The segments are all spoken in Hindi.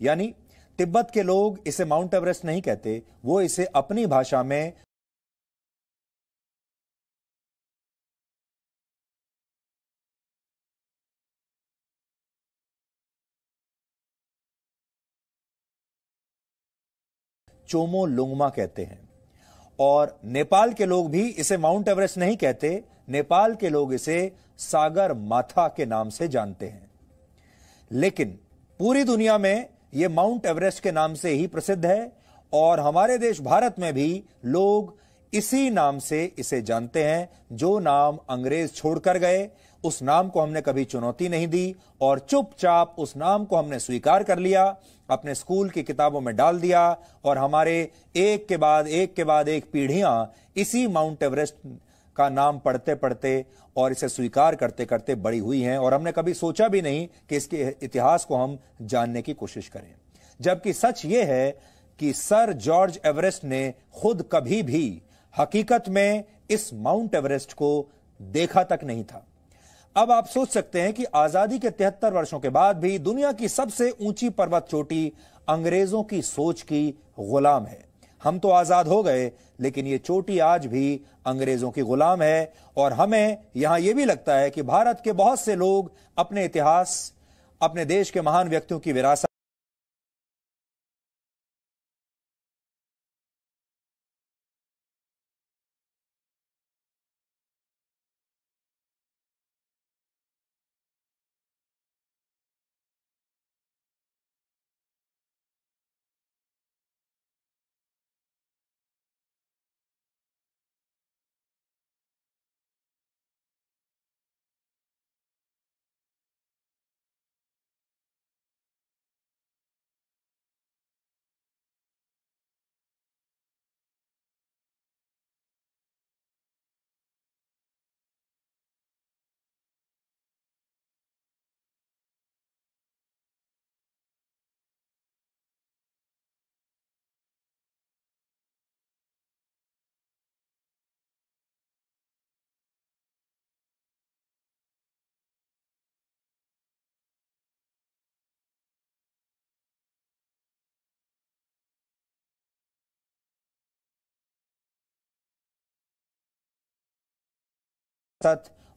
यानी तिब्बत के लोग इसे माउंट एवरेस्ट नहीं कहते, वो इसे अपनी भाषा में चोमोलुंगमा कहते हैं। और नेपाल के लोग भी इसे माउंट एवरेस्ट नहीं कहते, नेपाल के लोग इसे सागर माथा के नाम से जानते हैं। लेकिन पूरी दुनिया में यह माउंट एवरेस्ट के नाम से ही प्रसिद्ध है और हमारे देश भारत में भी लोग इसी नाम से इसे जानते हैं। जो नाम अंग्रेज छोड़कर गए उस नाम को हमने कभी चुनौती नहीं दी और चुपचाप उस नाम को हमने स्वीकार कर लिया, अपने स्कूल की किताबों में डाल दिया और हमारे एक के बाद एक पीढ़ियां इसी माउंट एवरेस्ट का नाम पढ़ते पढ़ते और इसे स्वीकार करते करते बड़ी हुई हैं और हमने कभी सोचा भी नहीं कि इसके इतिहास को हम जानने की कोशिश करें। जबकि सच यह है कि सर जॉर्ज एवरेस्ट ने खुद कभी भी हकीकत में इस माउंट एवरेस्ट को देखा तक नहीं था। अब आप सोच सकते हैं कि आजादी के 73 वर्षों के बाद भी दुनिया की सबसे ऊंची पर्वत चोटी अंग्रेजों की सोच की गुलाम है। हम तो आजाद हो गए, लेकिन ये चोटी आज भी अंग्रेजों की गुलाम है और हमें यहां यह भी लगता है कि भारत के बहुत से लोग अपने इतिहास, अपने देश के महान व्यक्तियों की विरासत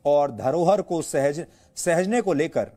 और धरोहर को सहजने को लेकर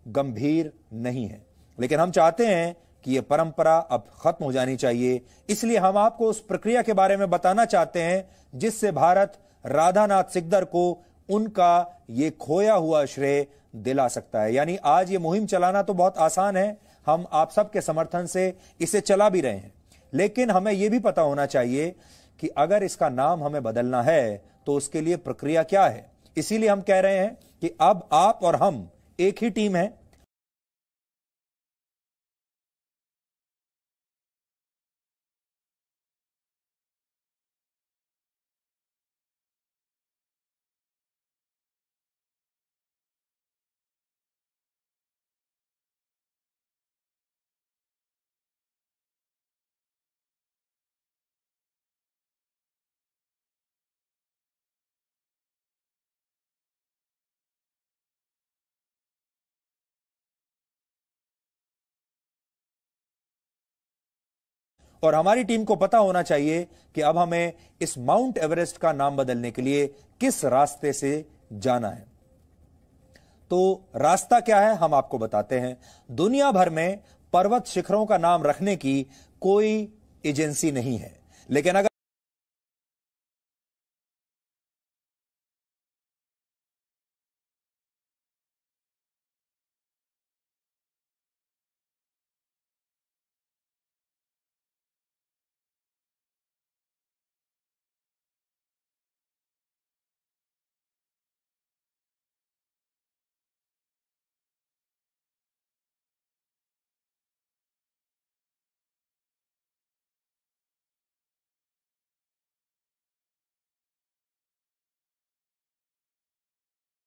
गंभीर नहीं है। लेकिन हम चाहते हैं कि यह परंपरा अब खत्म हो जानी चाहिए। इसलिए हम आपको उस प्रक्रिया के बारे में बताना चाहते हैं जिससे भारत राधानाथ सिकदर को उनका ये खोया हुआ श्रेय दिला सकता है। यानी आज ये मुहिम चलाना तो बहुत आसान है, हम आप सबके समर्थन से इसे चला भी रहे हैं, लेकिन हमें यह भी पता होना चाहिए कि अगर इसका नाम हमें बदलना है तो उसके लिए प्रक्रिया क्या है। इसीलिए हम कह रहे हैं कि अब आप और हम एक ही टीम है। और हमारी टीम को पता होना चाहिए कि अब हमें इस माउंट एवरेस्ट का नाम बदलने के लिए किस रास्ते से जाना है। तो रास्ता क्या है हम आपको बताते हैं। दुनिया भर में पर्वत शिखरों का नाम रखने की कोई एजेंसी नहीं है, लेकिन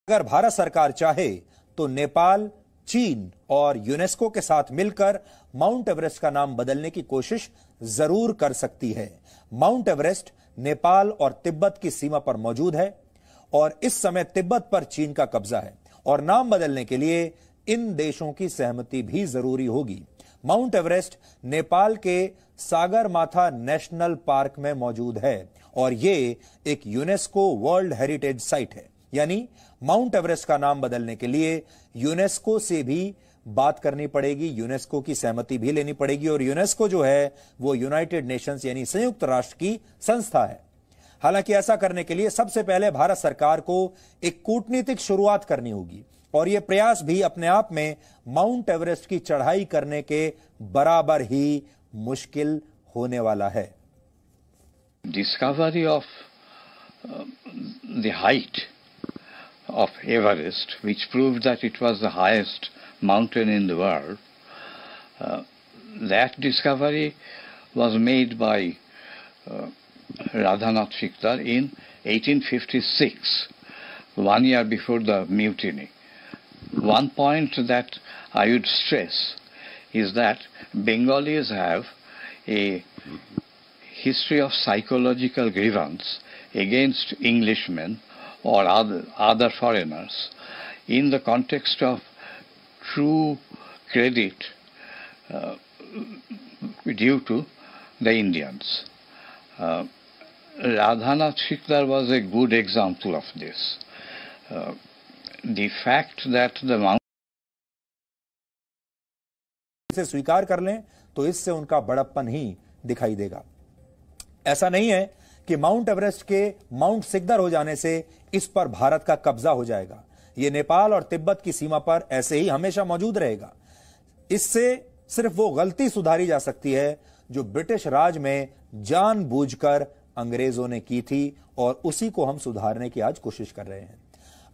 अगर भारत सरकार चाहे तो नेपाल, चीन और यूनेस्को के साथ मिलकर माउंट एवरेस्ट का नाम बदलने की कोशिश जरूर कर सकती है। माउंट एवरेस्ट नेपाल और तिब्बत की सीमा पर मौजूद है और इस समय तिब्बत पर चीन का कब्जा है और नाम बदलने के लिए इन देशों की सहमति भी जरूरी होगी। माउंट एवरेस्ट नेपाल के सागरमाथा नेशनल पार्क में मौजूद है और ये एक यूनेस्को वर्ल्ड हेरिटेज साइट है। यानी माउंट एवरेस्ट का नाम बदलने के लिए यूनेस्को से भी बात करनी पड़ेगी, यूनेस्को की सहमति भी लेनी पड़ेगी और यूनेस्को जो है वो यूनाइटेड नेशंस यानी संयुक्त राष्ट्र की संस्था है। हालांकि ऐसा करने के लिए सबसे पहले भारत सरकार को एक कूटनीतिक शुरुआत करनी होगी और यह प्रयास भी अपने आप में माउंट एवरेस्ट की चढ़ाई करने के बराबर ही मुश्किल होने वाला है। Discovery of the height of Everest, which proved that it was the highest mountain in the world, that discovery was made by Radhanath Sikdar in 1856, 1 year before the mutiny. One point that I would stress is that Bengalis have a history of psychological grievance against Englishmen or other foreigners in the context of true credit due to the Indians. Radhanath Sikdar was a good example of this. The fact that the mountain इसे स्वीकार कर लें तो इससे उनका बड़प्पन ही दिखाई देगा। ऐसा नहीं है कि माउंट एवरेस्ट के माउंट सिकदर हो जाने से इस पर भारत का कब्जा हो जाएगा। यह नेपाल और तिब्बत की सीमा पर ऐसे ही हमेशा मौजूद रहेगा। इससे सिर्फ वो गलती सुधारी जा सकती है जो ब्रिटिश राज में जानबूझकर अंग्रेजों ने की थी और उसी को हम सुधारने की आज कोशिश कर रहे हैं।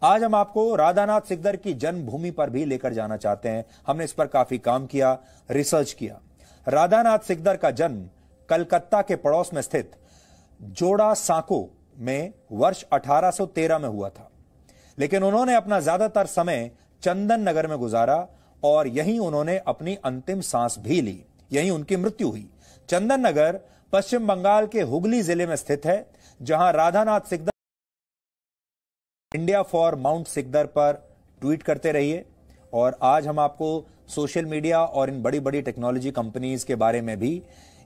आज हम आपको राधानाथ सिकदर की जन्मभूमि पर भी लेकर जाना चाहते हैं। हमने इस पर काफी काम किया, रिसर्च किया। राधानाथ सिकदर का जन्म कलकत्ता के पड़ोस में स्थित जोड़ा सांको में वर्ष 1813 में हुआ था, लेकिन उन्होंने अपना ज्यादातर समय चंदन नगर में गुजारा और यहीं उन्होंने अपनी अंतिम सांस भी ली। यहीं उनकी मृत्यु हुई। चंदन नगर पश्चिम बंगाल के हुगली जिले में स्थित है, जहां Radhanath Sikdar India for mount Sikdar पर ट्वीट करते रहिए। और आज हम आपको सोशल मीडिया और इन बड़ी बड़ी टेक्नोलॉजी कंपनीज के बारे में भी,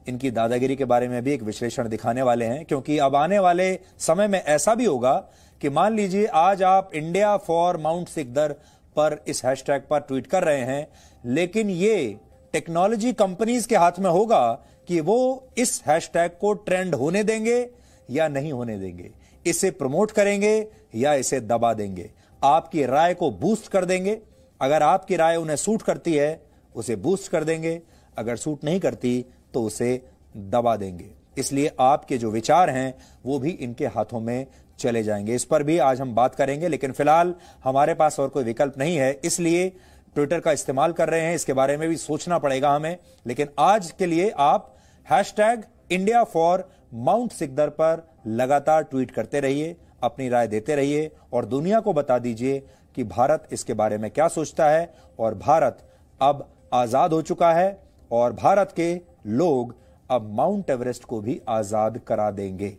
इनकी दादागिरी के बारे में भी एक विश्लेषण दिखाने वाले हैं, क्योंकि अब आने वाले समय में ऐसा भी होगा कि मान लीजिए आज आप इंडिया फॉर माउंट सिकदर पर इस हैशटैग पर ट्वीट कर रहे हैं, लेकिन ये टेक्नोलॉजी कंपनीज के हाथ में होगा कि वो इस हैशटैग को ट्रेंड होने देंगे या नहीं होने देंगे, इसे प्रमोट करेंगे या इसे दबा देंगे, आपकी राय को बूस्ट कर देंगे। अगर आपकी राय उन्हें सूट करती है उसे बूस्ट कर देंगे, अगर सूट नहीं करती तो उसे दबा देंगे। इसलिए आपके जो विचार हैं वो भी इनके हाथों में चले जाएंगे। इस पर भी आज हम बात करेंगे, लेकिन फिलहाल हमारे पास और कोई विकल्प नहीं है, इसलिए ट्विटर का इस्तेमाल कर रहे हैं। इसके बारे में भी सोचना पड़ेगा हमें, लेकिन आज के लिए आप hashtag India for mount Sikdar पर लगातार ट्वीट करते रहिए, अपनी राय देते रहिए और दुनिया को बता दीजिए कि भारत इसके बारे में क्या सोचता है। और भारत अब आजाद हो चुका है और भारत के लोग अब माउंट एवरेस्ट को भी आजाद करा देंगे।